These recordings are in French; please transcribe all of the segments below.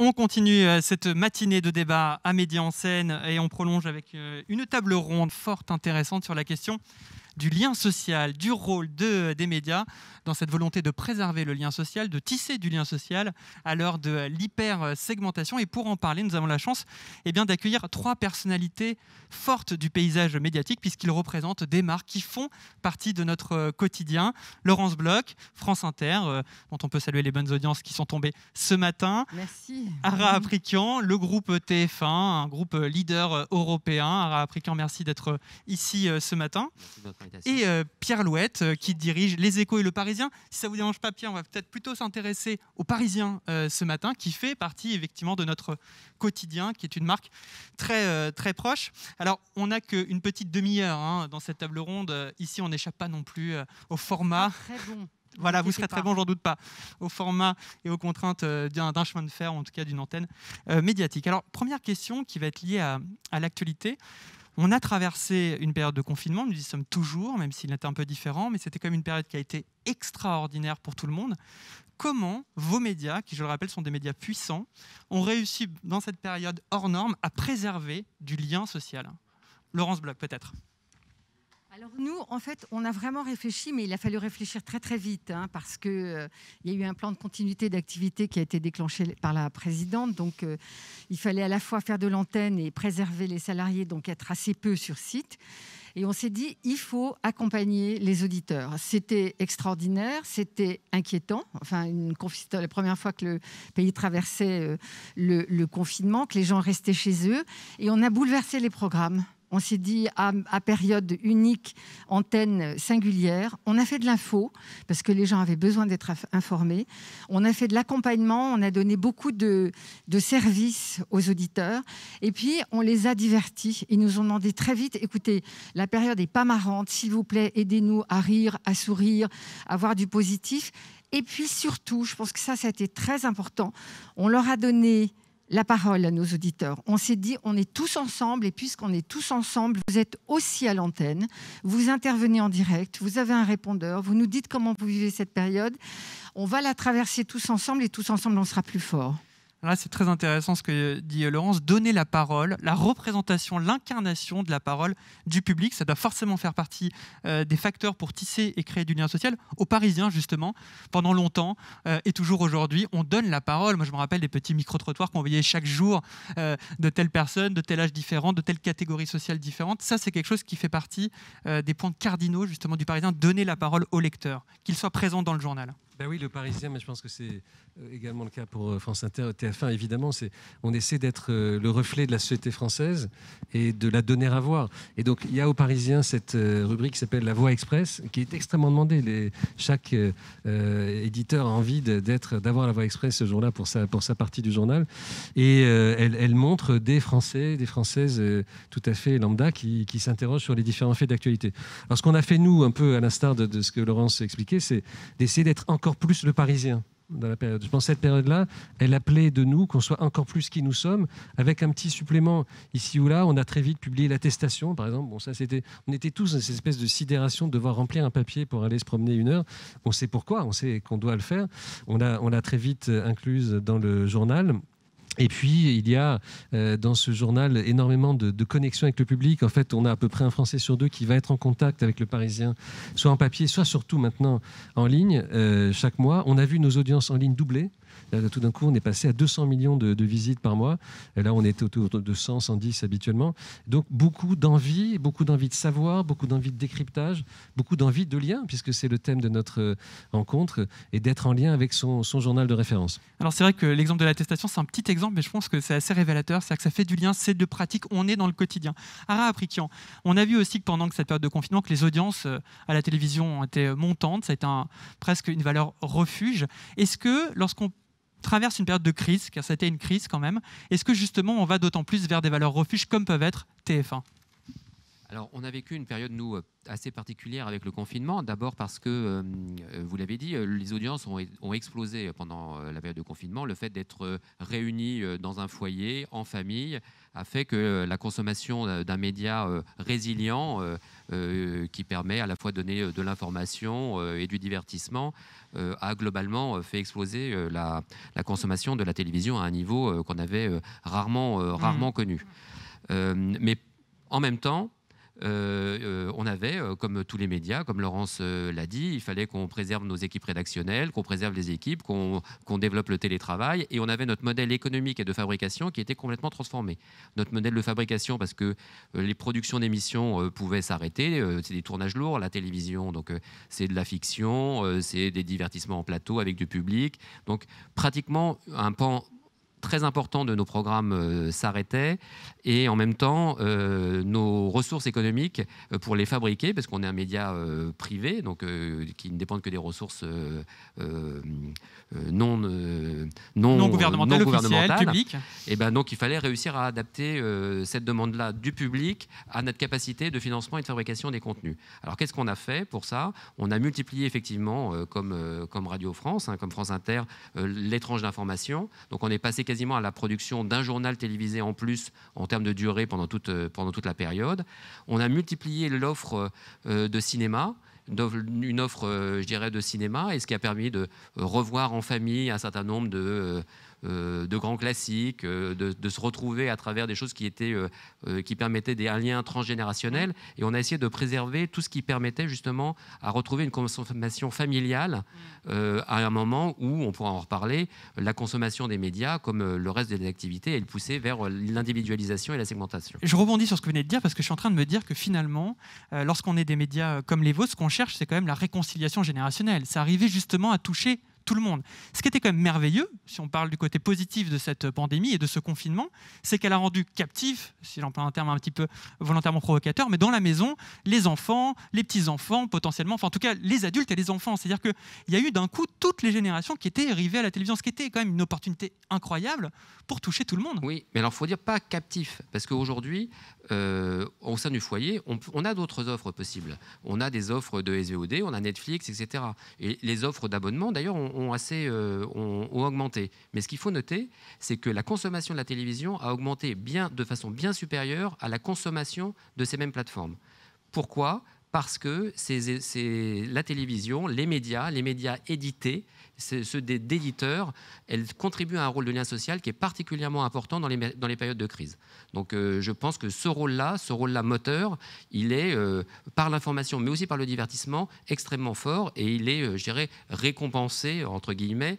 On continue cette matinée de débat à Média en scène et on prolonge avec une table ronde fort intéressante sur la question du lien social, du rôle des médias dans cette volonté de préserver le lien social, de tisser du lien social à l'heure de l'hyper-segmentation. Et pour en parler, nous avons la chance d'accueillir 3 personnalités fortes du paysage médiatique puisqu'ils représentent des marques qui font partie de notre quotidien. Laurence Bloch, France Inter, dont on peut saluer les bonnes audiences qui sont tombées ce matin. Merci. Ara Aprikian, le groupe TF1, un groupe leader européen. Ara Aprikian, merci d'être ici ce matin. Et Pierre Louette, qui dirige Les Échos et Le Parisien. Si ça ne vous dérange pas, Pierre, on va peut-être plutôt s'intéresser au Parisien ce matin, qui fait partie effectivement de notre quotidien, qui est une marque très, très proche. Alors, on n'a qu'une petite demi-heure dans cette table ronde. Ici, on n'échappe pas non plus au format. Très bon. Voilà, vous serez très bon, j'en doute pas, au format et aux contraintes d'un chemin de fer, ou en tout cas d'une antenne médiatique. Alors, première question qui va être liée à l'actualité. On a traversé une période de confinement, nous y sommes toujours, même s'il était un peu différent, mais c'était quand même une période qui a été extraordinaire pour tout le monde. Comment vos médias, qui je le rappelle sont des médias puissants, ont réussi dans cette période hors norme à préserver du lien social? Laurence Bloch, peut-être. Alors nous, en fait, on a vraiment réfléchi, mais il a fallu réfléchir très très vite, parce qu'il y a eu un plan de continuité d'activité qui a été déclenché par la présidente. Donc il fallait à la fois faire de l'antenne et préserver les salariés, donc être assez peu sur site. Et on s'est dit, il faut accompagner les auditeurs. C'était extraordinaire, c'était inquiétant. Enfin, la première fois que le pays traversait le confinement, que les gens restaient chez eux. Et on a bouleversé les programmes. On s'est dit, à période unique, antenne singulière, on a fait de l'info, parce que les gens avaient besoin d'être informés. On a fait de l'accompagnement, on a donné beaucoup de services aux auditeurs. Et puis, on les a divertis. Ils nous ont demandé très vite, écoutez, la période n'est pas marrante, s'il vous plaît, aidez-nous à rire, à sourire, à avoir du positif. Et puis surtout, je pense que ça a été très important, on leur a donné la parole à nos auditeurs. On s'est dit, on est tous ensemble, et puisqu'on est tous ensemble, vous êtes aussi à l'antenne, vous intervenez en direct, vous avez un répondeur, vous nous dites comment vous vivez cette période, on va la traverser tous ensemble, et tous ensemble, on sera plus fort. Là, c'est très intéressant ce que dit Laurence. Donner la parole, la représentation, l'incarnation de la parole du public, ça doit forcément faire partie des facteurs pour tisser et créer du lien social. Aux Parisiens, justement, pendant longtemps et toujours aujourd'hui, on donne la parole. Moi, je me rappelle des petits micro-trottoirs qu'on voyait chaque jour de telle personne, de tel âge différent, de telle catégorie sociale différente. Ça, c'est quelque chose qui fait partie des points cardinaux, justement, du Parisien. Donner la parole au lecteur, qu'il soit présent dans le journal. Ben oui, le Parisien, mais je pense que c'est également le cas pour France Inter, TF1, évidemment. On essaie d'être le reflet de la société française et de la donner à voir. Et donc, il y a au Parisien cette rubrique qui s'appelle La Voix Express, qui est extrêmement demandée. Chaque éditeur a envie d'avoir La Voix Express ce jour-là pour sa partie du journal. Et elle montre des Français, des Françaises tout à fait lambda qui s'interrogent sur les différents faits d'actualité. Alors, ce qu'on a fait, nous, un peu à l'instar de ce que Laurence expliquait, c'est d'essayer d'être encore plus le Parisien dans la période. Je pense que cette période-là, elle appelait de nous qu'on soit encore plus qui nous sommes, avec un petit supplément ici ou là. On a très vite publié l'attestation, par exemple. Bon, ça, on était tous dans cette espèce de sidération de devoir remplir un papier pour aller se promener 1 heure. On sait pourquoi, on sait qu'on doit le faire. On l'a très vite incluse dans le journal. Et puis, il y a dans ce journal énormément de connexions avec le public. En fait, on a à peu près un Français sur 2 qui va être en contact avec le Parisien, soit en papier, soit surtout maintenant en ligne, chaque mois. On a vu nos audiences en ligne doubler. Tout d'un coup, on est passé à 200 millions de visites par mois. Et là, on était autour de 100, 110 habituellement. Donc, beaucoup d'envie de savoir, beaucoup d'envie de décryptage, beaucoup d'envie de lien, puisque c'est le thème de notre rencontre, et d'être en lien avec son journal de référence. Alors, c'est vrai que l'exemple de l'attestation, c'est un petit exemple, mais je pense que c'est assez révélateur. C'est-à-dire que ça fait du lien, c'est de pratique, on est dans le quotidien. Ara Aprikian, on a vu aussi que pendant cette période de confinement, que les audiences à la télévision ont été montantes. Ça a été presque une valeur refuge. Est-ce que, lorsqu'on traverse une période de crise, car ça a été une crise quand même, est-ce que justement on va d'autant plus vers des valeurs refuges comme peuvent être TF1 ? Alors, on a vécu une période, nous, assez particulière avec le confinement. D'abord parce que, vous l'avez dit, les audiences ont explosé pendant la période de confinement. Le fait d'être réunis dans un foyer, en famille, a fait que la consommation d'un média résilient, qui permet à la fois de donner de l'information et du divertissement, a globalement fait exploser la consommation de la télévision à un niveau qu'on avait rarement connu. Mais en même temps, on avait, comme tous les médias, comme Laurence l'a dit, il fallait qu'on préserve nos équipes rédactionnelles, qu'on préserve les équipes, qu'on développe le télétravail. Et on avait notre modèle économique et de fabrication qui était complètement transformé. Notre modèle de fabrication, parce que les productions d'émissions pouvaient s'arrêter. C'est des tournages lourds, la télévision, donc c'est de la fiction, c'est des divertissements en plateau avec du public. Donc pratiquement un pan très important de nos programmes s'arrêtait, et en même temps nos ressources économiques pour les fabriquer, parce qu'on est un média privé, donc qui ne dépend que des ressources non gouvernementales, publiques. Et ben donc il fallait réussir à adapter cette demande-là du public à notre capacité de financement et de fabrication des contenus. Alors qu'est-ce qu'on a fait pour ça? On a multiplié effectivement, comme Radio France, comme France Inter, les tranches d'information. Donc on est passé quasiment à la production d'un journal télévisé en plus en termes de durée pendant toute la période. On a multiplié l'offre de cinéma, une offre, je dirais, de cinéma, et ce qui a permis de revoir en famille un certain nombre de grands classiques, de se retrouver à travers des choses qui permettaient un lien transgénérationnel. Et on a essayé de préserver tout ce qui permettait justement à retrouver une consommation familiale à un moment où, on pourra en reparler, la consommation des médias, comme le reste des activités, elle poussait vers l'individualisation et la segmentation. Je rebondis sur ce que vous venez de dire, parce que je suis en train de me dire que finalement, lorsqu'on est des médias comme les vôtres, ce qu'on cherche, c'est quand même la réconciliation générationnelle. C'est arriver justement à toucher tout le monde. Ce qui était quand même merveilleux, si on parle du côté positif de cette pandémie et de ce confinement, c'est qu'elle a rendu captif, si j'emploie un terme un petit peu volontairement provocateur, mais dans la maison, les enfants, les petits-enfants, potentiellement, enfin en tout cas les adultes et les enfants. C'est-à-dire qu'il y a eu d'un coup toutes les générations qui étaient arrivées à la télévision, ce qui était quand même une opportunité incroyable pour toucher tout le monde. Oui, mais alors il faut dire pas captif, parce qu'aujourd'hui, au sein du foyer, on a d'autres offres possibles. On a des offres de SVOD, on a Netflix, etc. Et les offres d'abonnement, d'ailleurs, ont augmenté. Mais ce qu'il faut noter, c'est que la consommation de la télévision a augmenté de façon bien supérieure à la consommation de ces mêmes plateformes. Pourquoi ? Parce que c'est la télévision, les médias édités, ceux d'éditeurs, elles contribuent à un rôle de lien social qui est particulièrement important dans les périodes de crise. Donc je pense que ce rôle-là moteur, il est, par l'information, mais aussi par le divertissement, extrêmement fort, et il est, je dirais, récompensé, entre guillemets,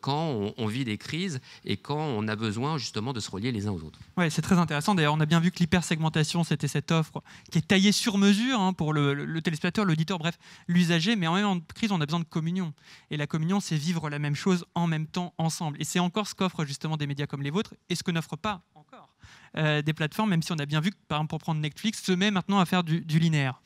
quand on vit des crises et quand on a besoin justement de se relier les uns aux autres. Oui, c'est très intéressant. D'ailleurs, on a bien vu que l'hypersegmentation, c'était cette offre qui est taillée sur mesure pour le téléspectateur, l'auditeur, bref, l'usager, mais en même temps de crise, on a besoin de communion. Et la communion, c'est vivre la même chose en même temps, ensemble. Et c'est encore ce qu'offrent justement des médias comme les vôtres, et ce que n'offrent pas encore des plateformes, même si on a bien vu que, par exemple, pour prendre Netflix, se met maintenant à faire du linéaire.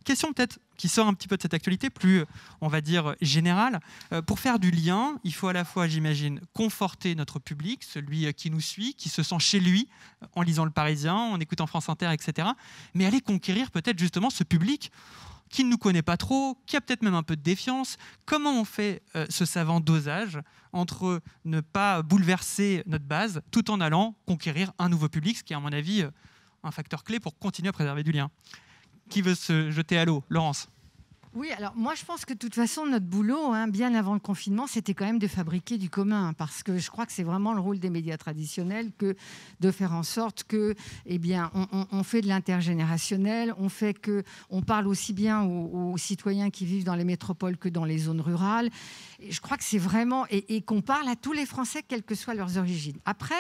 Question peut-être qui sort un petit peu de cette actualité, plus, on va dire, générale. Pour faire du lien, il faut à la fois, j'imagine, conforter notre public, celui qui nous suit, qui se sent chez lui, en lisant Le Parisien, en écoutant France Inter, etc. Mais aller conquérir peut-être justement ce public qui ne nous connaît pas trop, qui a peut-être même un peu de défiance. Comment on fait ce savant dosage entre ne pas bouleverser notre base tout en allant conquérir un nouveau public, ce qui est à mon avis un facteur clé pour continuer à préserver du lien. Qui veut se jeter à l'eau? Laurence? Oui, alors moi je pense que de toute façon notre boulot, bien avant le confinement, c'était quand même de fabriquer du commun, parce que je crois que c'est vraiment le rôle des médias traditionnels que de faire en sorte que, on fait de l'intergénérationnel, on parle aussi bien aux citoyens qui vivent dans les métropoles que dans les zones rurales. Et je crois que c'est vraiment et qu'on parle à tous les Français, quelles que soient leurs origines. Après,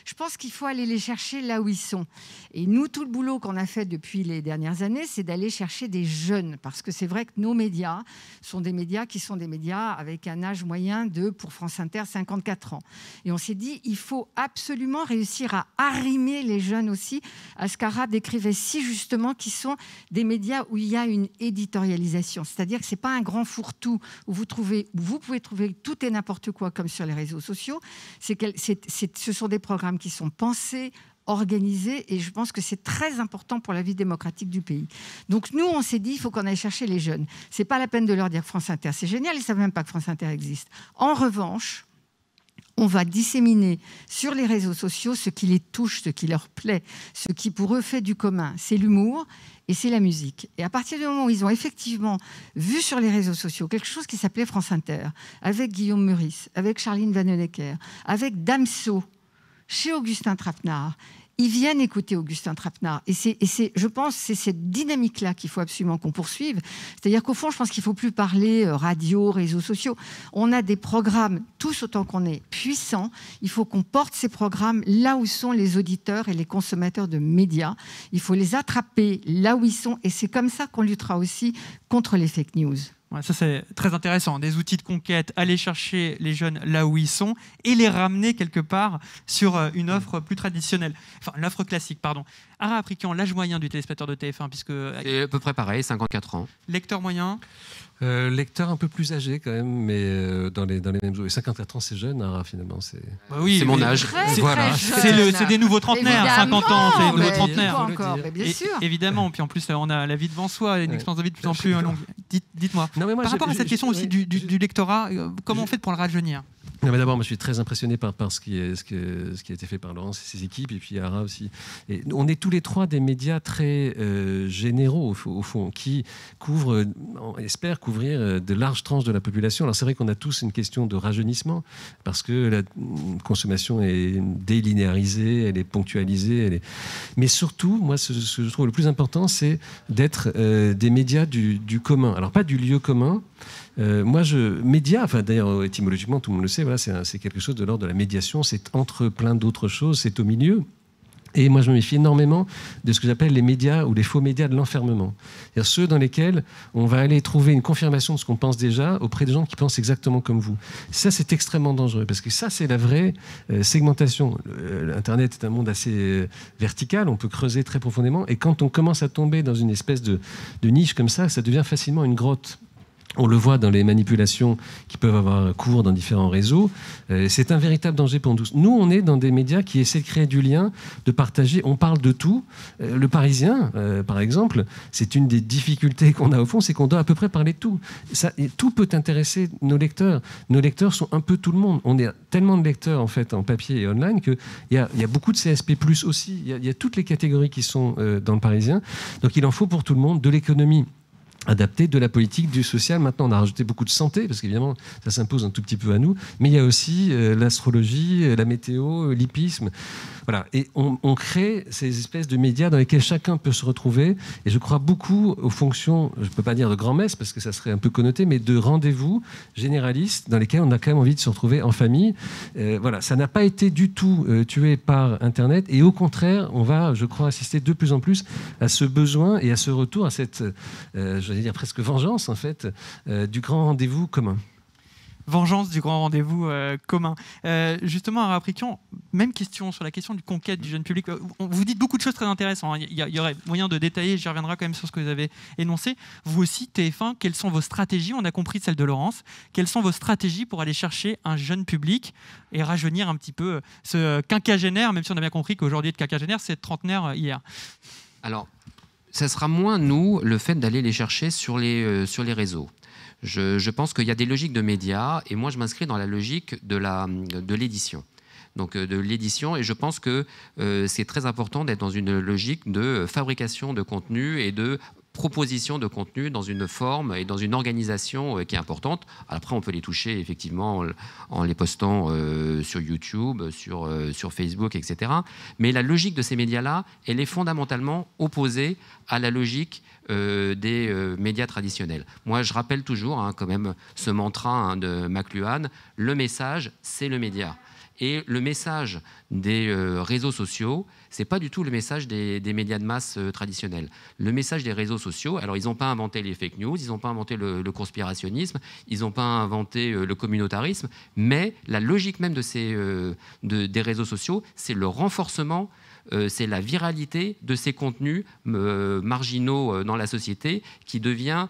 je pense qu'il faut aller les chercher là où ils sont. Et nous, tout le boulot qu'on a fait depuis les dernières années, c'est d'aller chercher des jeunes, parce que c'est vrai que nos médias sont des médias avec un âge moyen pour France Inter, 54 ans. Et on s'est dit, il faut absolument réussir à arrimer les jeunes aussi à ce qu'Arabe décrivait si justement, qui sont des médias où il y a une éditorialisation. C'est-à-dire que ce n'est pas un grand fourre-tout où vous pouvez trouver tout et n'importe quoi comme sur les réseaux sociaux. Ce sont des programmes qui sont pensés, organisé, et je pense que c'est très important pour la vie démocratique du pays. Donc nous, on s'est dit, il faut qu'on aille chercher les jeunes. C'est pas la peine de leur dire que France Inter, c'est génial, ils ne savent même pas que France Inter existe. En revanche, on va disséminer sur les réseaux sociaux ce qui les touche, ce qui leur plaît, ce qui pour eux fait du commun. C'est l'humour et c'est la musique. Et à partir du moment où ils ont effectivement vu sur les réseaux sociaux quelque chose qui s'appelait France Inter, avec Guillaume Meurice, avec Charline Vanhoenacker, avec Damso, chez Augustin Trapenard, ils viennent écouter Augustin Trapenard. Et je pense que c'est cette dynamique-là qu'il faut absolument qu'on poursuive. C'est-à-dire qu'au fond, je pense qu'il ne faut plus parler radio, réseaux sociaux. On a des programmes, tous autant qu'on est puissants. Il faut qu'on porte ces programmes là où sont les auditeurs et les consommateurs de médias. Il faut les attraper là où ils sont. Et c'est comme ça qu'on luttera aussi contre les fake news. Ouais, ça, c'est très intéressant. Des outils de conquête, aller chercher les jeunes là où ils sont et les ramener quelque part sur une offre plus traditionnelle. Enfin, l'offre classique, pardon. Ara Aprikian, l'âge moyen du téléspectateur de TF1, puisque... C'est à peu près pareil, 54 ans. Lecteur moyen Lecteur un peu plus âgé quand même, mais dans les mêmes jours. Et 54 ans, c'est jeune, Ara, finalement. Bah oui, c'est mon âge. Voilà. C'est des nouveaux trentenaires, Évidemment, 50 ans, c'est des nouveaux mais trentenaires. pas encore, mais bien sûr. Évidemment, puis en plus, on a la vie devant soi, une expérience de vie de plus en plus longue. Dites-moi, Non, mais moi, par rapport à cette question aussi du lectorat, comment on fait pour le rajeunir ? Non, mais d'abord, moi, je suis très impressionné par ce qui a été fait par Laurence et ses équipes, et puis Ara aussi. Et on est tous les trois des médias très généraux, au fond, qui couvrent, on espère couvrir de larges tranches de la population. Alors, c'est vrai qu'on a tous une question de rajeunissement, parce que la consommation est délinéarisée, elle est ponctualisée. Mais surtout, moi, ce que je trouve le plus important, c'est d'être des médias du commun. Alors, pas du lieu commun. Média, enfin d'ailleurs étymologiquement tout le monde le sait, voilà, c'est quelque chose de l'ordre de la médiation, c'est entre plein d'autres choses, c'est au milieu. Et moi je me méfie énormément de ce que j'appelle les médias ou les faux médias de l'enfermement. C'est-à-dire ceux dans lesquels on va aller trouver une confirmation de ce qu'on pense déjà auprès de gens qui pensent exactement comme vous. Ça c'est extrêmement dangereux parce que ça c'est la vraie segmentation. Internet est un monde assez vertical, on peut creuser très profondément et quand on commence à tomber dans une espèce de niche comme ça devient facilement une grotte. On le voit dans les manipulations qui peuvent avoir cours dans différents réseaux. C'est un véritable danger pour nous. Nous, on est dans des médias qui essaient de créer du lien, de partager. On parle de tout. Le Parisien, par exemple, c'est une des difficultés qu'on a au fond, c'est qu'on doit à peu près parler de tout. Tout peut intéresser nos lecteurs. Nos lecteurs sont un peu tout le monde. On est tellement de lecteurs en fait en papier et online qu'il y a beaucoup de CSP+ aussi. Il y a toutes les catégories qui sont dans le Parisien. Donc il en faut pour tout le monde, de l'économie adapté, de la politique, du social. Maintenant, on a rajouté beaucoup de santé, parce qu'évidemment, ça s'impose un tout petit peu à nous. Mais il y a aussi l'astrologie, la météo, l'hippisme. Voilà. Et on crée ces espèces de médias dans lesquels chacun peut se retrouver. Et je crois beaucoup aux fonctions, je ne peux pas dire de grand-messe, parce que ça serait un peu connoté, mais de rendez-vous généralistes dans lesquels on a quand même envie de se retrouver en famille. Voilà. Ça n'a pas été du tout tué par Internet. Et au contraire, on va, je crois, assister de plus en plus à ce besoin et à ce retour, à cette... j'allais dire presque vengeance, en fait, du grand rendez-vous commun. Vengeance du grand rendez-vous commun. Justement, Ara Aprikian, même question sur la question du conquête du jeune public. Vous dites beaucoup de choses très intéressantes. Il y aurait moyen de détailler, j'y reviendrai quand même sur ce que vous avez énoncé. Vous aussi, TF1, quelles sont vos stratégies ? On a compris celle de Laurence. Quelles sont vos stratégies pour aller chercher un jeune public et rajeunir un petit peu ce quinquagénaire, même si on a bien compris qu'aujourd'hui, de quinquagénaire, c'est trentenaire hier. Alors, ça sera moins, nous, le fait d'aller les chercher sur les réseaux. Je pense qu'il y a des logiques de médias, et moi, je m'inscris dans la logique de l'édition. Donc, de l'édition, et je pense que c'est très important d'être dans une logique de fabrication de contenu et de proposition de contenu dans une forme et dans une organisation qui est importante. Après, on peut les toucher effectivement en les postant sur YouTube, sur Facebook, etc. Mais la logique de ces médias-là, elle est fondamentalement opposée à la logique des médias traditionnels. Moi, je rappelle toujours quand même ce mantra de McLuhan, le message, c'est le média. Et le message des réseaux sociaux, ce n'est pas du tout le message des médias de masse traditionnels. Le message des réseaux sociaux, alors ils n'ont pas inventé les fake news, ils n'ont pas inventé le conspirationnisme, ils n'ont pas inventé le communautarisme, mais la logique même des réseaux sociaux, c'est le renforcement, c'est la viralité de ces contenus marginaux dans la société qui devient...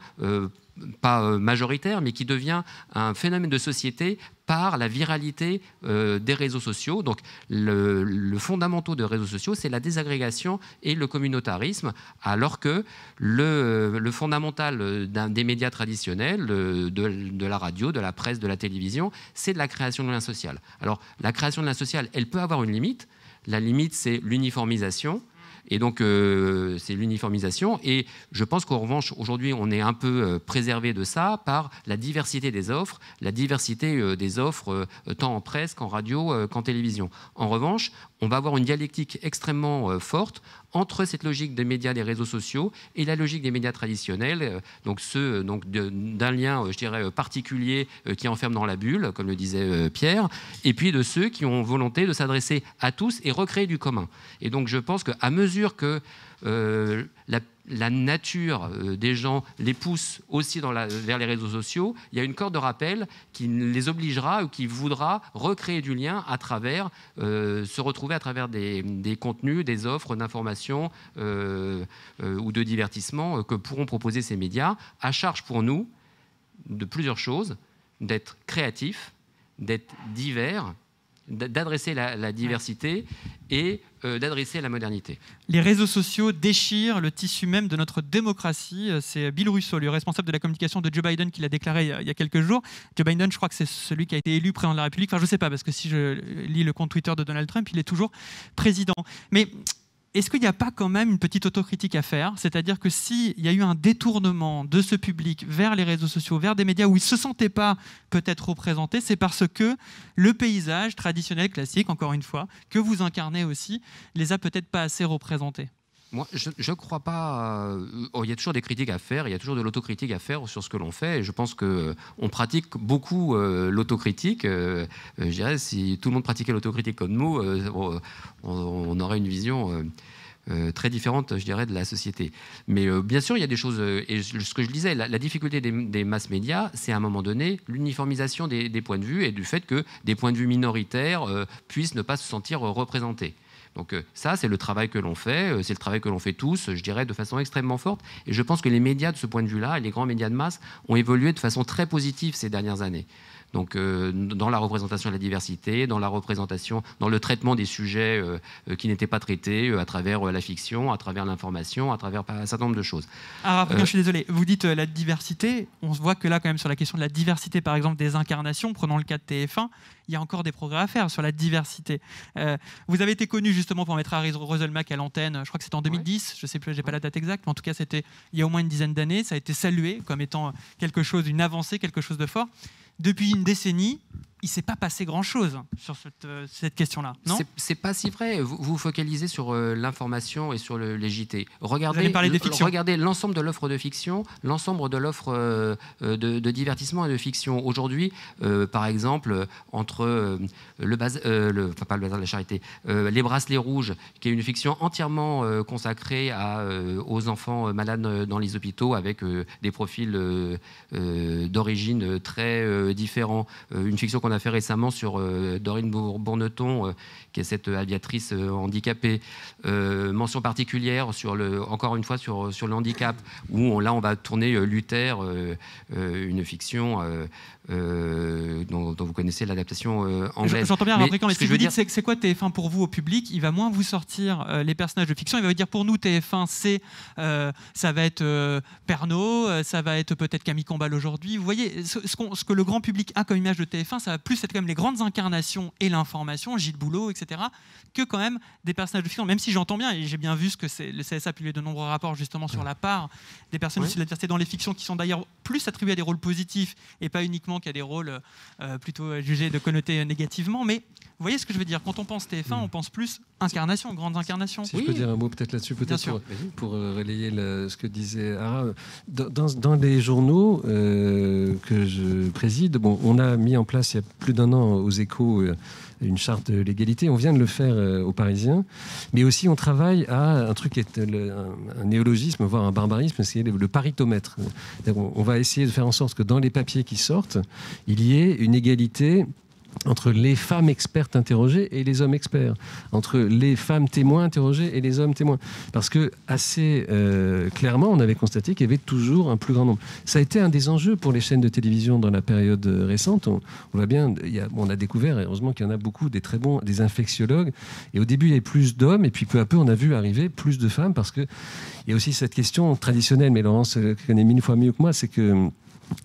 pas majoritaire, mais qui devient un phénomène de société par la viralité des réseaux sociaux. Donc le fondamental des réseaux sociaux, c'est la désagrégation et le communautarisme, alors que le fondamental des médias traditionnels, de la radio, de la presse, de la télévision, c'est de la création de lien social. Alors la création de lien social, elle peut avoir une limite. La limite, c'est l'uniformisation. Et donc, c'est l'uniformisation. Et je pense qu'en revanche, aujourd'hui, on est un peu préservé de ça par la diversité des offres, tant en presse qu'en radio, qu'en télévision. En revanche, on va avoir une dialectique extrêmement forte entre cette logique des médias, des réseaux sociaux et la logique des médias traditionnels, d'un lien, je dirais, particulier qui enferme dans la bulle, comme le disait Pierre, et puis de ceux qui ont volonté de s'adresser à tous et recréer du commun. Et donc je pense qu'à mesure que la nature des gens les pousse aussi vers les réseaux sociaux, il y a une corde de rappel qui les obligera ou qui voudra recréer du lien à travers, se retrouver à travers des contenus, des offres d'information ou de divertissement que pourront proposer ces médias, à charge pour nous de plusieurs choses: d'être créatifs, d'être divers, d'adresser la diversité et d'adresser la modernité. Les réseaux sociaux déchirent le tissu même de notre démocratie. C'est Bill Russo, le responsable de la communication de Joe Biden, qui l'a déclaré il y a quelques jours. Joe Biden, je crois que c'est celui qui a été élu président de la République. Enfin, je ne sais pas, parce que si je lis le compte Twitter de Donald Trump, il est toujours président. Mais est-ce qu'il n'y a pas quand même une petite autocritique à faire? C'est-à-dire que s'il y a eu un détournement de ce public vers les réseaux sociaux, vers des médias où ils ne se sentaient pas peut-être représentés, c'est parce que le paysage traditionnel, classique, encore une fois, que vous incarnez aussi, les a peut-être pas assez représentés. Moi, je ne crois pas. Il y a toujours des critiques à faire, il y a toujours de l'autocritique à faire sur ce que l'on fait. Et je pense qu'on pratique beaucoup l'autocritique. Je dirais, si tout le monde pratiquait l'autocritique comme nous, on aurait une vision très différente, je dirais, de la société. Mais bien sûr, il y a des choses. Et ce que je disais, la difficulté des masses médias, c'est à un moment donné l'uniformisation des points de vue et du fait que des points de vue minoritaires puissent ne pas se sentir représentés. Donc ça, c'est le travail que l'on fait, c'est le travail que l'on fait tous, je dirais, de façon extrêmement forte. Et je pense que les médias, de ce point de vue-là, et les grands médias de masse, ont évolué de façon très positive ces dernières années. Donc, dans la représentation de la diversité, dans la représentation, dans le traitement des sujets qui n'étaient pas traités à travers la fiction, à travers l'information, à travers un certain nombre de choses. Alors, je suis désolé, vous dites la diversité, on se voit que là, quand même, sur la question de la diversité, par exemple, des incarnations, prenons le cas de TF1, il y a encore des progrès à faire sur la diversité. Vous avez été connu justement pour mettre Harry Roselmack à l'antenne, je crois que c'était en 2010, je ne sais plus, je n'ai pas la date exacte, mais en tout cas, c'était il y a au moins une dizaine d'années, ça a été salué comme étant quelque chose, une avancée, quelque chose de fort. Depuis une décennie, il ne s'est pas passé grand-chose sur cette question-là, non ? C'est pas si vrai. Vous vous focalisez sur l'information et sur les JT. Regardez l'ensemble de l'offre de fiction, l'ensemble de l'offre de divertissement et de fiction. Aujourd'hui, par exemple, entre pas le bazar de la charité, Les Bracelets Rouges, qui est une fiction entièrement consacrée aux enfants malades dans les hôpitaux, avec des profils d'origine très différents. Une fiction qu'on a fait récemment sur Dorine Bourneton, qui est cette aviatrice handicapée. Mention particulière, encore une fois, sur le handicap, où là, on va tourner Luther, une fiction dont vous connaissez l'adaptation anglaise. J'entends bien, mais ce que je veux dire, c'est quoi TF1 pour vous au public? Il va moins vous sortir les personnages de fiction, il va vous dire pour nous, TF1, ça va être Pernod, ça va être peut-être Camille Combal aujourd'hui. Vous voyez, ce que le grand public a comme image de TF1, ça va plus être quand même les grandes incarnations et l'information, Gilles Boulot, etc., que quand même des personnages de fiction. Même si j'entends bien, et j'ai bien vu ce que c'est, le CSA a publié de nombreux rapports justement sur la part des personnes issues de la diversité dans les fictions, qui sont d'ailleurs plus attribuées à des rôles positifs et pas uniquement qu'à des rôles plutôt jugés de connoter négativement. Mais vous voyez ce que je veux dire? Quand on pense TF1, on pense plus incarnation, grandes incarnations. Si je peux dire un mot peut-être là-dessus, pour relayer ce que disait Ara. Dans les journaux que je préside, on a mis en place il y a plus d'un an aux Échos une charte de l'égalité. On vient de le faire aux Parisiens, mais aussi on travaille à un truc qui est un néologisme, voire un barbarisme, c'est le paritomètre. On va essayer de faire en sorte que dans les papiers qui sortent, il y ait une égalité entre les femmes expertes interrogées et les hommes experts, entre les femmes témoins interrogées et les hommes témoins. Parce que assez clairement, on avait constaté qu'il y avait toujours un plus grand nombre. Ça a été un des enjeux pour les chaînes de télévision dans la période récente. On voit bien, on a découvert, heureusement qu'il y en a beaucoup, des très bons, des infectiologues. Et au début, il y avait plus d'hommes, et puis peu à peu, on a vu arriver plus de femmes, parce qu'il y a aussi cette question traditionnelle, mais Laurence connaît 1000 fois mieux que moi, c'est que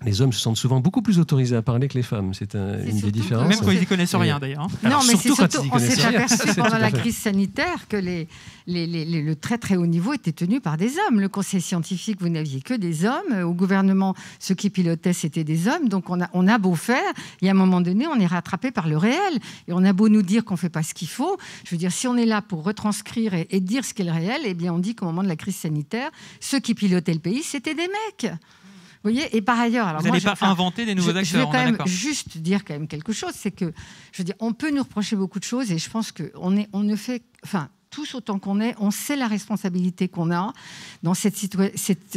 les hommes se sentent souvent beaucoup plus autorisés à parler que les femmes. C'est une des différences. Même quand ils n'y connaissent rien, d'ailleurs. Non, mais c'est surtout, on s'est rien. aperçu pendant la crise sanitaire que le très très haut niveau était tenu par des hommes. Le conseil scientifique, vous n'aviez que des hommes. Au gouvernement, ceux qui pilotaient, c'était des hommes. Donc on a beau faire, et à un moment donné, on est rattrapé par le réel. Et on a beau nous dire qu'on ne fait pas ce qu'il faut. Je veux dire, si on est là pour retranscrire et dire ce qu'est le réel, eh bien on dit qu'au moment de la crise sanitaire, ceux qui pilotaient le pays, c'était des mecs. Vous voyez, et par ailleurs, alors vous n'allez pas inventer des nouveaux acteurs. Je vais quand même juste dire quand même quelque chose, c'est que, je veux dire, on peut nous reprocher beaucoup de choses, et je pense qu'on ne fait, enfin, tous autant qu'on est, on sait la responsabilité qu'on a dans cette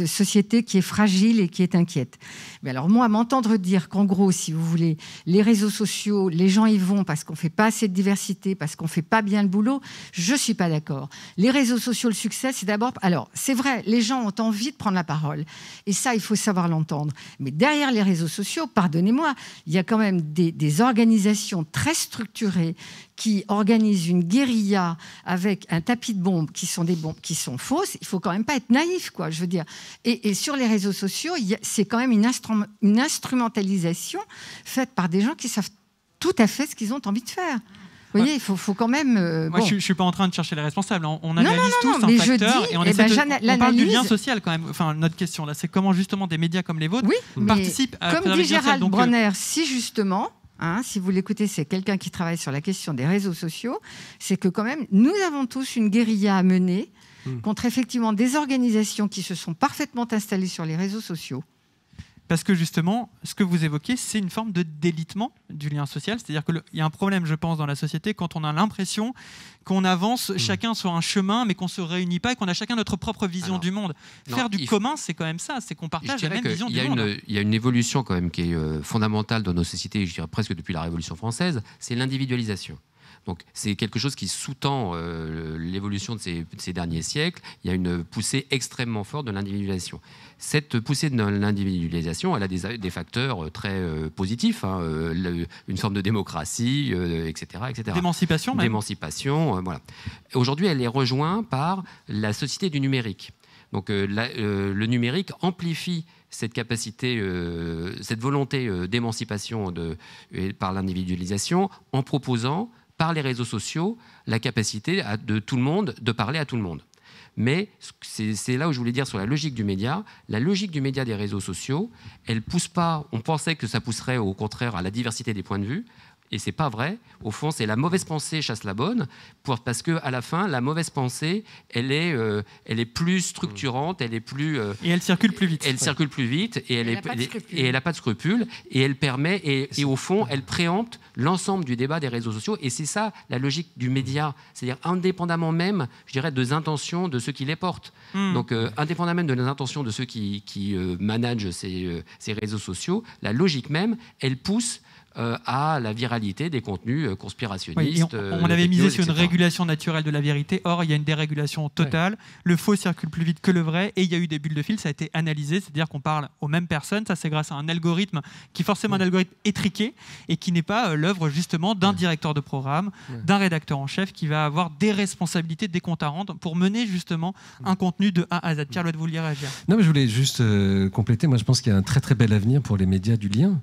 société qui est fragile et qui est inquiète. Mais alors moi, m'entendre dire qu'en gros, si vous voulez, les réseaux sociaux, les gens y vont parce qu'on ne fait pas assez de diversité, parce qu'on ne fait pas bien le boulot, je ne suis pas d'accord. Les réseaux sociaux, le succès, c'est d'abord... Alors, c'est vrai, les gens ont envie de prendre la parole. Et ça, il faut savoir l'entendre. Mais derrière les réseaux sociaux, pardonnez-moi, il y a quand même des organisations très structurées qui organisent une guérilla avec un tapis de bombes qui sont des bombes qui sont fausses. Il faut quand même pas être naïf, quoi. Je veux dire. Et sur les réseaux sociaux, c'est quand même une instrumentalisation faite par des gens qui savent tout à fait ce qu'ils ont envie de faire. Vous voyez, il faut quand même... Moi, je ne suis pas en train de chercher les responsables. On analyse tous un mais facteur et on essaie on parle du lien l'analyse... social quand même. Enfin, notre question, là, c'est comment justement des médias comme les vôtres participent à... Comme dit Gérald Bronner, si justement... si vous l'écoutez, c'est quelqu'un qui travaille sur la question des réseaux sociaux, c'est que quand même, nous avons tous une guérilla à mener contre effectivement des organisations qui se sont parfaitement installées sur les réseaux sociaux. Parce que justement, ce que vous évoquez, c'est une forme de délitement du lien social. C'est-à-dire qu'il y a un problème, je pense, dans la société quand on a l'impression qu'on avance chacun sur un chemin, mais qu'on ne se réunit pas et qu'on a chacun notre propre vision du monde. Faire du commun, c'est quand même ça, c'est qu'on partage la même vision du monde. Il y a une évolution quand même qui est fondamentale dans nos sociétés, je dirais presque depuis la Révolution française, c'est l'individualisation. Donc c'est quelque chose qui sous-tend l'évolution de ces derniers siècles. Il y a une poussée extrêmement forte de l'individualisation. Cette poussée de l'individualisation, elle a des facteurs très positifs, une forme de démocratie, etc., etc. D'émancipation même. D'émancipation, voilà. Aujourd'hui, elle est rejointe par la société du numérique. Donc le numérique amplifie cette capacité, cette volonté d'émancipation par l'individualisation en proposant par les réseaux sociaux la capacité de tout le monde de parler à tout le monde. Mais c'est là où je voulais dire sur la logique du média. La logique du média des réseaux sociaux, elle pousse pas. On pensait que ça pousserait au contraire à la diversité des points de vue. Et c'est pas vrai. Au fond, c'est la mauvaise pensée chasse la bonne, parce que à la fin, la mauvaise pensée, elle est plus structurante, elle est plus et elle circule plus vite. Elle circule plus vite et elle n'a pas de scrupules et elle permet et au fond, elle préempte l'ensemble du débat des réseaux sociaux. Et c'est ça la logique du média, c'est-à-dire indépendamment même, je dirais, des intentions de ceux qui les portent. Donc indépendamment même de les intentions de ceux qui managent ces réseaux sociaux, la logique même, elle pousse à la viralité des contenus conspirationnistes. Oui, on avait misé sur une régulation naturelle de la vérité. Or, il y a une dérégulation totale. Le faux circule plus vite que le vrai. Et il y a eu des bulles de fil. Ça a été analysé. C'est-à-dire qu'on parle aux mêmes personnes. Ça, c'est grâce à un algorithme qui est forcément un algorithme étriqué et qui n'est pas l'œuvre justement d'un directeur de programme, d'un rédacteur en chef qui va avoir des responsabilités, des comptes à rendre pour mener justement un contenu de A à Z. Pierre-Louis, vous vouliez réagir? Non, mais je voulais juste compléter. Moi, je pense qu'il y a un très très bel avenir pour les médias du lien.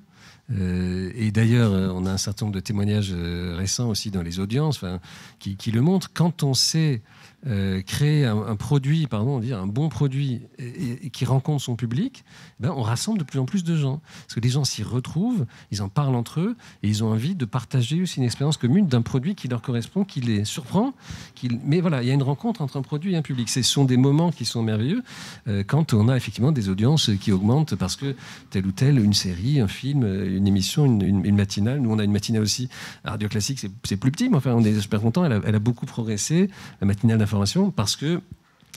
Et d'ailleurs, on a un certain nombre de témoignages récents aussi dans les audiences qui le montrent. Quand on sait créer un produit, un bon produit et qui rencontre son public, on rassemble de plus en plus de gens. Parce que les gens s'y retrouvent, ils en parlent entre eux et ils ont envie de partager aussi une expérience commune d'un produit qui leur correspond, qui les surprend. Mais voilà, il y a une rencontre entre un produit et un public. Ce sont des moments qui sont merveilleux quand on a effectivement des audiences qui augmentent parce que telle ou telle, une série, un film, une émission, une matinale. Nous, on a une matinale aussi. Radio Classique, c'est plus petit, mais enfin, on est super contents. Elle a beaucoup progressé, la matinale d'information, parce que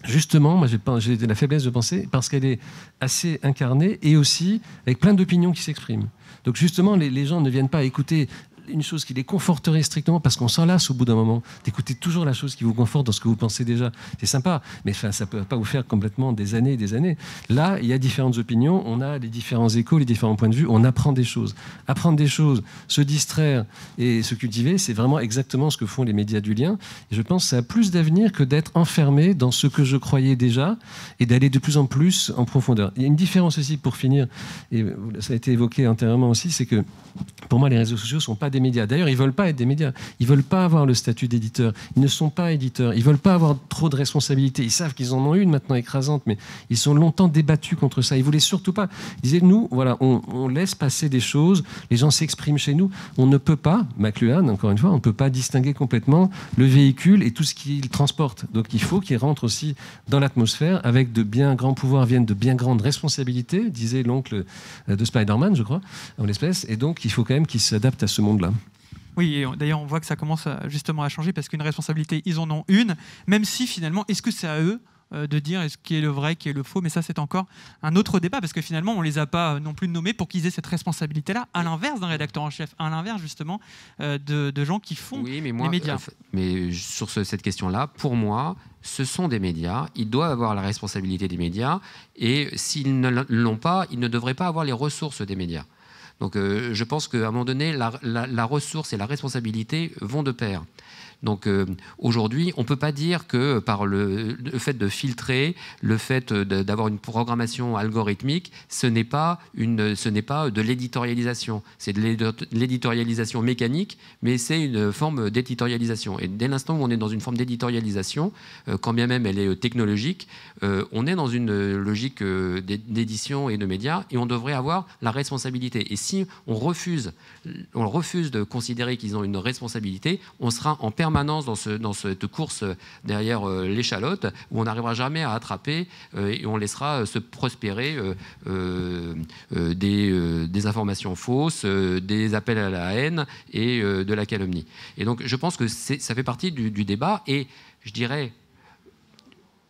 justement, moi j'ai la faiblesse de penser, parce qu'elle est assez incarnée et aussi avec plein d'opinions qui s'expriment. Donc justement, les gens ne viennent pas écouter une chose qui les conforterait strictement, parce qu'on s'en lasse au bout d'un moment d'écouter toujours la chose qui vous conforte dans ce que vous pensez déjà. C'est sympa, mais ça ne peut pas vous faire complètement des années et des années. Là, il y a différentes opinions, on a les différents échos, les différents points de vue, on apprend des choses. Apprendre des choses, se distraire et se cultiver, c'est vraiment exactement ce que font les médias du lien. Et je pense que ça a plus d'avenir que d'être enfermé dans ce que je croyais déjà et d'aller de plus en plus en profondeur. Il y a une différence aussi, pour finir, et ça a été évoqué antérieurement aussi, c'est que pour moi, les réseaux sociaux ne sont pas des médias. D'ailleurs, ils ne veulent pas être des médias. Ils ne veulent pas avoir le statut d'éditeur. Ils ne sont pas éditeurs. Ils ne veulent pas avoir trop de responsabilités. Ils savent qu'ils en ont une maintenant écrasante, mais ils sont longtemps débattus contre ça. Ils ne voulaient surtout pas. Ils disaient, nous, voilà, on laisse passer des choses. Les gens s'expriment chez nous. On ne peut pas, McLuhan, encore une fois, on ne peut pas distinguer complètement le véhicule et tout ce qu'il transporte. Donc, il faut qu'il rentre aussi dans l'atmosphère. Avec de bien grands pouvoirs viennent de bien grandes responsabilités, disait l'oncle de Spider-Man, je crois, en l'espèce. Et donc, il faut quand même qu'ils s'adaptent à ce monde-là. Oui, et d'ailleurs, on voit que ça commence justement à changer parce qu'une responsabilité, ils en ont une, même si finalement, est-ce que c'est à eux de dire ce qui est le vrai, qui est le faux, mais ça c'est encore un autre débat parce que finalement on les a pas non plus nommés pour qu'ils aient cette responsabilité-là, à l'inverse d'un rédacteur en chef, à l'inverse justement de gens qui font les médias. Mais sur cette question-là, pour moi, ce sont des médias, ils doivent avoir la responsabilité des médias et s'ils ne l'ont pas, ils ne devraient pas avoir les ressources des médias. Donc je pense qu'à un moment donné, la ressource et la responsabilité vont de pair. Donc aujourd'hui, on ne peut pas dire que par le fait de filtrer, le fait d'avoir une programmation algorithmique, ce n'est pas de l'éditorialisation. C'est de l'éditorialisation mécanique, mais c'est une forme d'éditorialisation. Et dès l'instant où on est dans une forme d'éditorialisation, quand bien même elle est technologique, on est dans une logique d'édition et de médias, et on devrait avoir la responsabilité. Et si on refuse de considérer qu'ils ont une responsabilité, on sera en permanence dans cette course derrière l'échalote où on n'arrivera jamais à attraper et on laissera se prospérer des informations fausses, des appels à la haine et de la calomnie. Et donc je pense que ça fait partie du débat et je dirais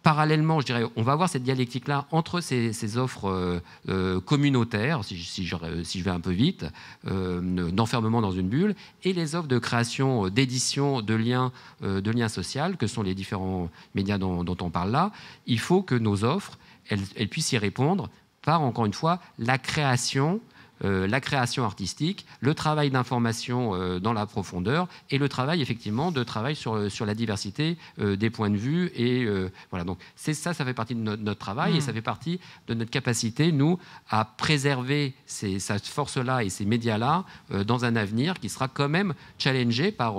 parallèlement, on va avoir cette dialectique-là entre ces offres communautaires, si je vais un peu vite, d'enfermement dans une bulle, et les offres de création, d'édition, de liens sociaux, que sont les différents médias dont on parle là. Il faut que nos offres, elles puissent y répondre par, encore une fois, la création artistique, le travail d'information dans la profondeur et le travail effectivement sur la diversité des points de vue et voilà, donc ça fait partie de notre travail et ça fait partie de notre capacité nous à préserver cette force-là et ces médias-là dans un avenir qui sera quand même challengé par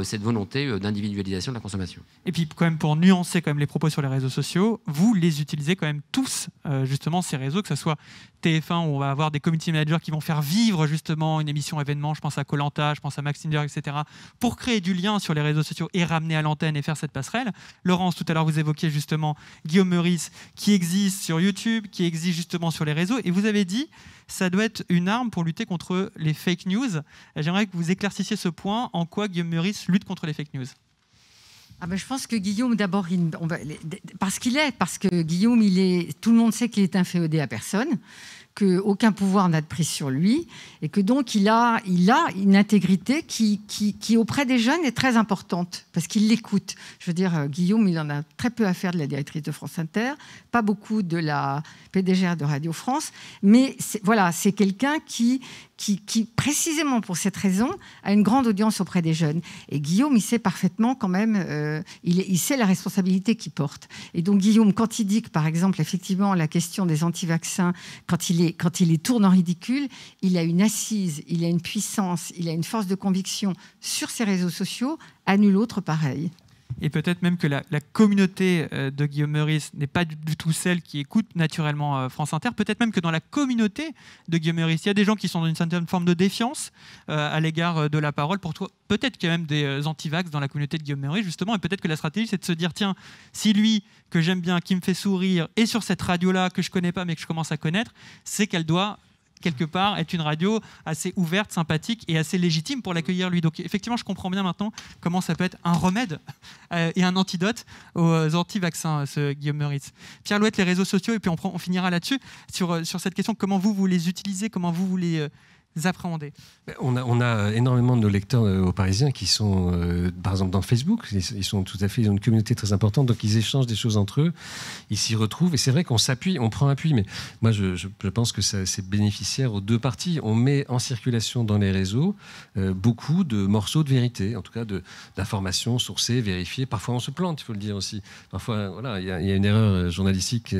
cette volonté d'individualisation de la consommation. Et puis quand même pour nuancer quand même les propos sur les réseaux sociaux, vous les utilisez quand même tous justement ces réseaux, que ce soit TF1 où on va avoir des community managers qui vont faire vivre justement une émission événement, je pense à Koh-Lanta, je pense à Max Tinder, etc. pour créer du lien sur les réseaux sociaux et ramener à l'antenne et faire cette passerelle. Laurence, tout à l'heure vous évoquiez justement Guillaume Meurice qui existe sur YouTube, qui existe justement sur les réseaux et vous avez dit ça doit être une arme pour lutter contre les fake news. J'aimerais que vous éclaircissiez ce point. En quoi Guillaume Meurice lutte contre les fake news ? Je pense que Guillaume, d'abord, parce que Guillaume, tout le monde sait qu'il est inféodé à personne, qu'aucun pouvoir n'a de prise sur lui, et que donc il a une intégrité qui, auprès des jeunes, est très importante, parce qu'il l'écoute. Je veux dire, Guillaume, il en a très peu à faire de la directrice de France Inter, pas beaucoup de la PDG de Radio France, mais c'est quelqu'un qui, précisément pour cette raison, a une grande audience auprès des jeunes. Et Guillaume, il sait parfaitement quand même, il sait la responsabilité qu'il porte. Et donc Guillaume, quand il dit que, par exemple, effectivement, la question des anti-vaccins, quand il les tourne en ridicule, il a une assise, il a une puissance, il a une force de conviction sur ses réseaux sociaux, à nul autre pareil. Et peut-être même que la communauté de Guillaume Meurice n'est pas du tout celle qui écoute naturellement France Inter. Peut-être même que dans la communauté de Guillaume Meurice, il y a des gens qui sont dans une certaine forme de défiance à l'égard de la parole. Pour toi, peut-être qu'il y a même des anti-vax dans la communauté de Guillaume Meurice, justement. Et peut-être que la stratégie, c'est de se dire, tiens, si lui, que j'aime bien, qui me fait sourire, est sur cette radio-là que je ne connais pas mais que je commence à connaître, c'est qu'elle doit quelque part être une radio assez ouverte, sympathique et assez légitime pour l'accueillir lui. Donc effectivement, je comprends bien maintenant comment ça peut être un remède et un antidote aux anti-vaccins, ce Guillaume Meurice. Pierre Louette, les réseaux sociaux, et puis on finira là-dessus, sur cette question, comment vous les utilisez, comment vous les appréhender? On a énormément de nos lecteurs aux Parisiens qui sont, par exemple, dans Facebook. Ils sont tout à fait, ils ont une communauté très importante, donc ils échangent des choses entre eux. Ils s'y retrouvent, et c'est vrai qu'on s'appuie, on prend appui. Mais moi, je pense que c'est bénéficiaire aux deux parties. On met en circulation dans les réseaux beaucoup de morceaux de vérité, en tout cas d'informations sourcées, vérifiées. Parfois, on se plante, il faut le dire aussi. Parfois, voilà, il y a une erreur journalistique.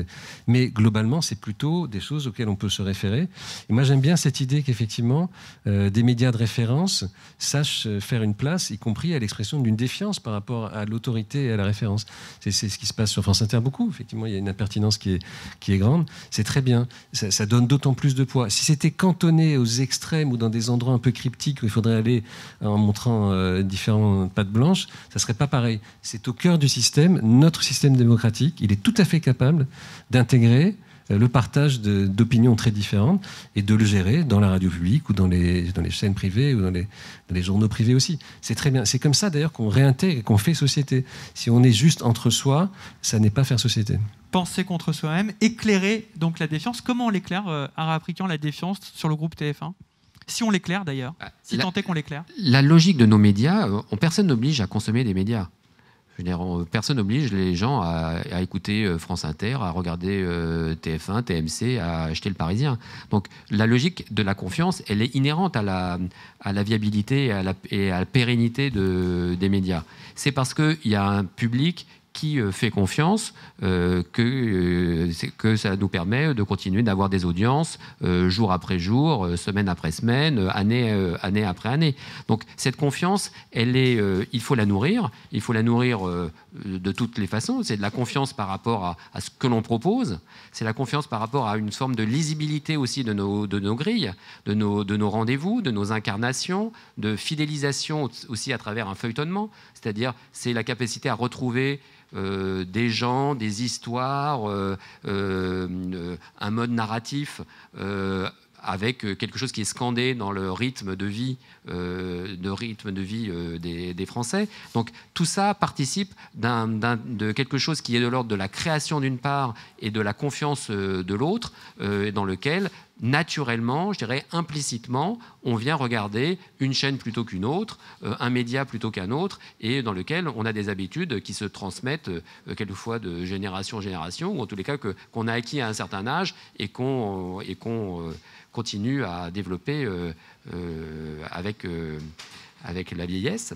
Mais globalement, c'est plutôt des choses auxquelles on peut se référer. Et moi, j'aime bien cette idée qu'effectivement, des médias de référence sachent faire une place, y compris à l'expression d'une défiance par rapport à l'autorité et à la référence. C'est ce qui se passe sur France Inter beaucoup. Effectivement, il y a une impertinence qui est grande. C'est très bien. Ça donne d'autant plus de poids. Si c'était cantonné aux extrêmes ou dans des endroits un peu cryptiques où il faudrait aller en montrant différentes pattes blanches, ça ne serait pas pareil. C'est au cœur du système. Notre système démocratique, il est tout à fait capable d'intégrer le partage d'opinions très différentes et de le gérer dans la radio publique ou dans les chaînes privées ou dans les journaux privés aussi. C'est très bien. C'est comme ça d'ailleurs qu'on réintègre et qu'on fait société. Si on est juste entre soi, ça n'est pas faire société. Penser contre soi-même, éclairer donc la défiance. Comment on l'éclaire, Ara Aprikian, la défiance sur le groupe TF1 ? Si on l'éclaire d'ailleurs, si tant est qu'on l'éclaire. La logique de nos médias, personne n'oblige à consommer des médias. Je veux dire, personne n'oblige les gens à écouter France Inter, à regarder TF1, TMC, à acheter Le Parisien. Donc la logique de la confiance, elle est inhérente à la viabilité et à la pérennité des médias. C'est parce qu'il y a un public qui fait confiance que ça nous permet de continuer d'avoir des audiences jour après jour, semaine après semaine, année après année. Donc cette confiance, il faut la nourrir. Il faut la nourrir de toutes les façons. C'est de la confiance par rapport à ce que l'on propose. C'est la confiance par rapport à une forme de lisibilité aussi de nos grilles, de nos rendez-vous, de nos incarnations, de fidélisation aussi à travers un feuilletonnement. C'est-à-dire, c'est la capacité à retrouver des gens, des histoires, un mode narratif avec quelque chose qui est scandé dans le rythme de vie, des Français. Donc tout ça participe de quelque chose qui est de l'ordre de la création d'une part et de la confiance de l'autre, dans lequel naturellement, je dirais implicitement, on vient regarder une chaîne plutôt qu'une autre, un média plutôt qu'un autre, et dans lequel on a des habitudes qui se transmettent quelquefois de génération en génération, ou en tous les cas qu'on a acquis à un certain âge et qu'on continue à développer avec la vieillesse.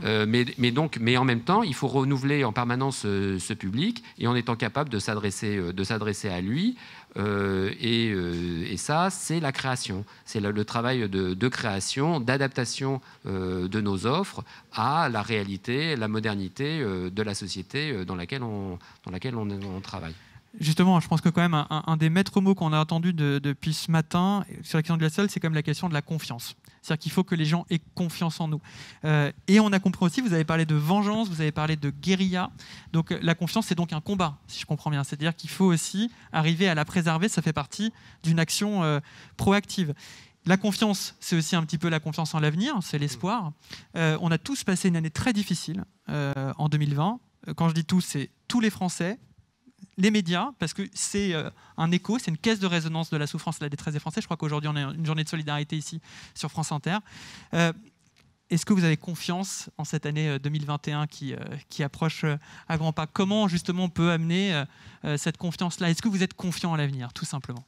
Mais en même temps, il faut renouveler en permanence ce public, et en étant capable de s'adresser à lui. Et ça, c'est la création. C'est le travail de création, d'adaptation de nos offres à la réalité, la modernité de la société dans laquelle on travaille. Justement, je pense que quand même un des maîtres mots qu'on a entendu depuis ce matin sur la question de la salle, c'est quand même la question de la confiance. C'est-à-dire qu'il faut que les gens aient confiance en nous. Et on a compris aussi, vous avez parlé de vengeance, vous avez parlé de guérilla. Donc la confiance, c'est donc un combat, si je comprends bien. C'est-à-dire qu'il faut aussi arriver à la préserver, ça fait partie d'une action proactive. La confiance, c'est aussi un petit peu la confiance en l'avenir, c'est l'espoir. On a tous passé une année très difficile en 2020. Quand je dis tous, c'est tous les Français, les médias, parce que c'est un écho, c'est une caisse de résonance de la souffrance et de la détresse des Français. Je crois qu'aujourd'hui, on a une journée de solidarité ici sur France Inter. Est-ce que vous avez confiance en cette année 2021 qui approche à grands pas ? Comment, justement, on peut amener cette confiance-là ? Est-ce que vous êtes confiant à l'avenir, tout simplement ?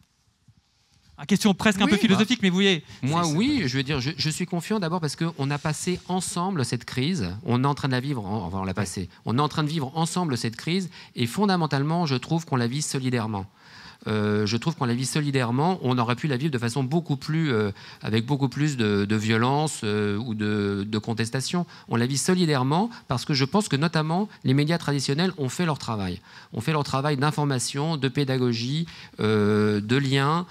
Une question presque un peu philosophique, mais vous voyez... Moi, oui, je veux dire, je suis confiant d'abord parce qu'on a passé ensemble cette crise. On est en train de la vivre, on l'a passée. On est en train de vivre ensemble cette crise, et fondamentalement, je trouve qu'on la vit solidairement. Je trouve qu'on la vit solidairement. On aurait pu la vivre de façon avec beaucoup plus de violence ou de contestation. On la vit solidairement parce que je pense que notamment les médias traditionnels ont fait leur travail. On fait leur travail d'information, de pédagogie, de lien,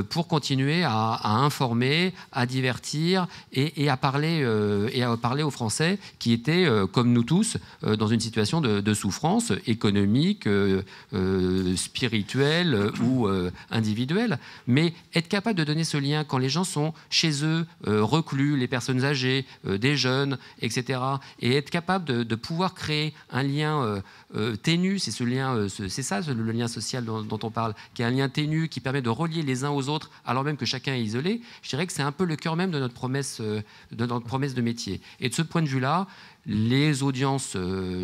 pour continuer à informer, à divertir et à parler aux Français qui étaient, comme nous tous, dans une situation de souffrance économique, spirituelle, ou individuel, mais être capable de donner ce lien quand les gens sont chez eux, reclus, les personnes âgées, des jeunes, etc. Et être capable de pouvoir créer un lien ténu, c'est ce lien, c'est ça le lien social dont on parle, qui est un lien ténu qui permet de relier les uns aux autres alors même que chacun est isolé. Je dirais que c'est un peu le cœur même de notre promesse de métier. Et de ce point de vue-là, les audiences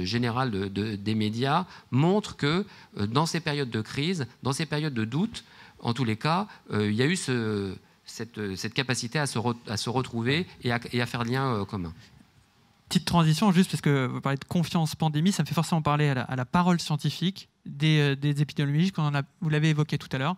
générales des médias montrent que dans ces périodes de crise, dans ces périodes de doute, en tous les cas, il y a eu cette capacité à se retrouver et à faire lien commun. Petite transition, juste parce que vous parlez de confiance pandémie, ça me fait forcément parler à la parole scientifique des épidémiologistes, vous l'avez évoqué tout à l'heure,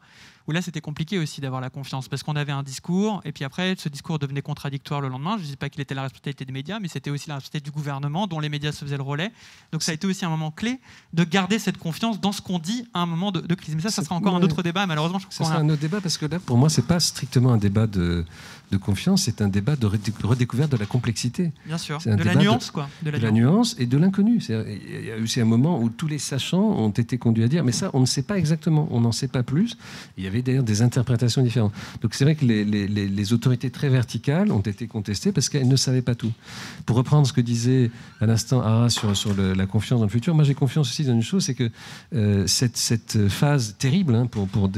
où là c'était compliqué aussi d'avoir la confiance, parce qu'on avait un discours, et puis après ce discours devenait contradictoire le lendemain. Je ne dis pas qu'il était la responsabilité des médias, mais c'était aussi la responsabilité du gouvernement, dont les médias se faisaient le relais. Donc ça a été aussi un moment clé de garder cette confiance dans ce qu'on dit à un moment de crise. Mais ça sera encore un autre débat, malheureusement. Ça sera un autre débat, parce que là, pour moi, ce n'est pas strictement un débat de confiance, c'est un débat de redécouverte de la complexité. Bien sûr, de la nuance, quoi. De la nuance et de l'inconnu. Il y a aussi un moment où tous les sachants ont été conduits à dire, mais ça, on ne sait pas exactement, on n'en sait pas plus. Il y avait d'ailleurs des interprétations différentes. Donc c'est vrai que les autorités très verticales ont été contestées parce qu'elles ne savaient pas tout. Pour reprendre ce que disait à l'instant Ara sur la confiance dans le futur, moi j'ai confiance aussi dans une chose, c'est que cette phase terrible pour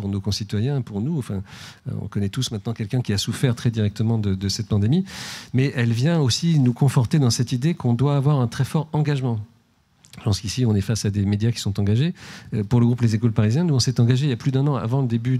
nos concitoyens, pour nous, enfin, on connaît tous maintenant quelqu'un qui a souffert très directement de cette pandémie, mais elle vient aussi nous conforter dans cette idée qu'on doit avoir un très fort engagement. Je pense qu'ici, on est face à des médias qui sont engagés. Pour le groupe Les Écoles Parisiennes, nous, on s'est engagé il y a plus d'un an, avant le début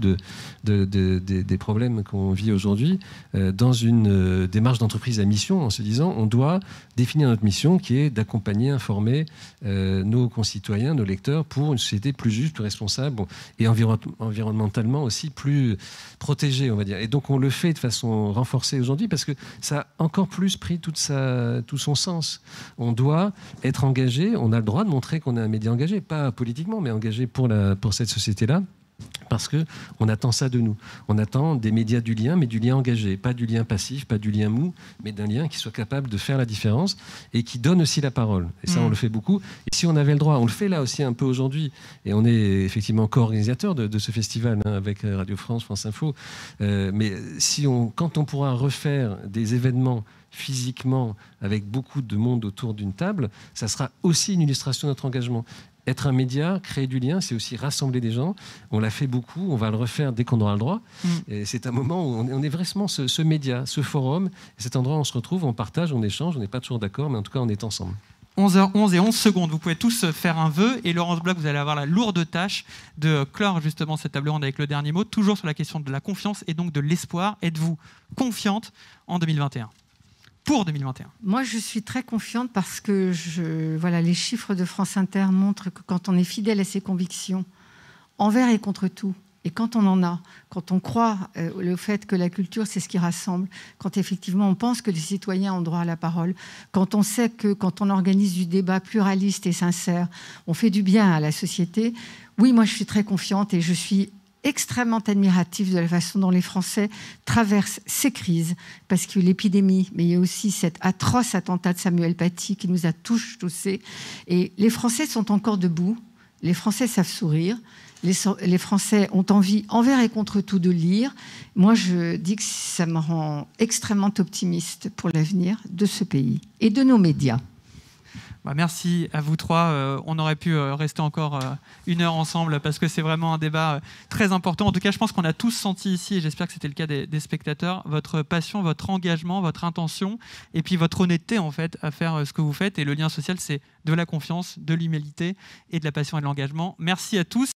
des problèmes qu'on vit aujourd'hui, dans une démarche d'entreprise à mission, en se disant on doit définir notre mission, qui est d'accompagner, informer nos concitoyens, nos lecteurs, pour une société plus juste, plus responsable, et environnementalement aussi plus protégée, on va dire. Et donc, on le fait de façon renforcée aujourd'hui, parce que ça a encore plus pris tout son sens. On doit être engagé, on a le droit de montrer qu'on est un média engagé, pas politiquement, mais engagé pour cette société-là, parce qu'on attend ça de nous. On attend des médias du lien, mais du lien engagé, pas du lien passif, pas du lien mou, mais d'un lien qui soit capable de faire la différence et qui donne aussi la parole. Et ça, on le fait beaucoup. Et si on avait le droit, on le fait là aussi un peu aujourd'hui, et on est effectivement co-organisateur de ce festival avec Radio France, France Info, mais quand on pourra refaire des événements physiquement, avec beaucoup de monde autour d'une table, ça sera aussi une illustration de notre engagement. Être un média, créer du lien, c'est aussi rassembler des gens. On l'a fait beaucoup, on va le refaire dès qu'on aura le droit. Et c'est un moment où on est vraiment ce média, ce forum, cet endroit où on se retrouve, on partage, on échange, on n'est pas toujours d'accord, mais en tout cas, on est ensemble. 11h11 et 11 secondes. Vous pouvez tous faire un vœu. Et Laurence Bloch, vous allez avoir la lourde tâche de clore justement cette table ronde avec le dernier mot, toujours sur la question de la confiance et donc de l'espoir. Êtes-vous confiante en 2021 ? Pour 2021. Moi, je suis très confiante parce que les chiffres de France Inter montrent que quand on est fidèle à ses convictions, envers et contre tout, et quand on en a, quand on croit le fait que la culture, c'est ce qui rassemble, quand effectivement on pense que les citoyens ont droit à la parole, quand on sait que quand on organise du débat pluraliste et sincère, on fait du bien à la société, oui, moi je suis très confiante et je suis extrêmement admiratif de la façon dont les Français traversent ces crises, parce que l'épidémie, mais il y a aussi cet atroce attentat de Samuel Paty qui nous a tous touchés. Et les Français sont encore debout, les Français savent sourire, les Français ont envie, envers et contre tout, de lire. Moi, je dis que ça me rend extrêmement optimiste pour l'avenir de ce pays et de nos médias. Merci à vous trois. On aurait pu rester encore une heure ensemble parce que c'est vraiment un débat très important. En tout cas, je pense qu'on a tous senti ici, et j'espère que c'était le cas des spectateurs, votre passion, votre engagement, votre intention et puis votre honnêteté en fait à faire ce que vous faites. Et le lien social, c'est de la confiance, de l'humilité et de la passion et de l'engagement. Merci à tous.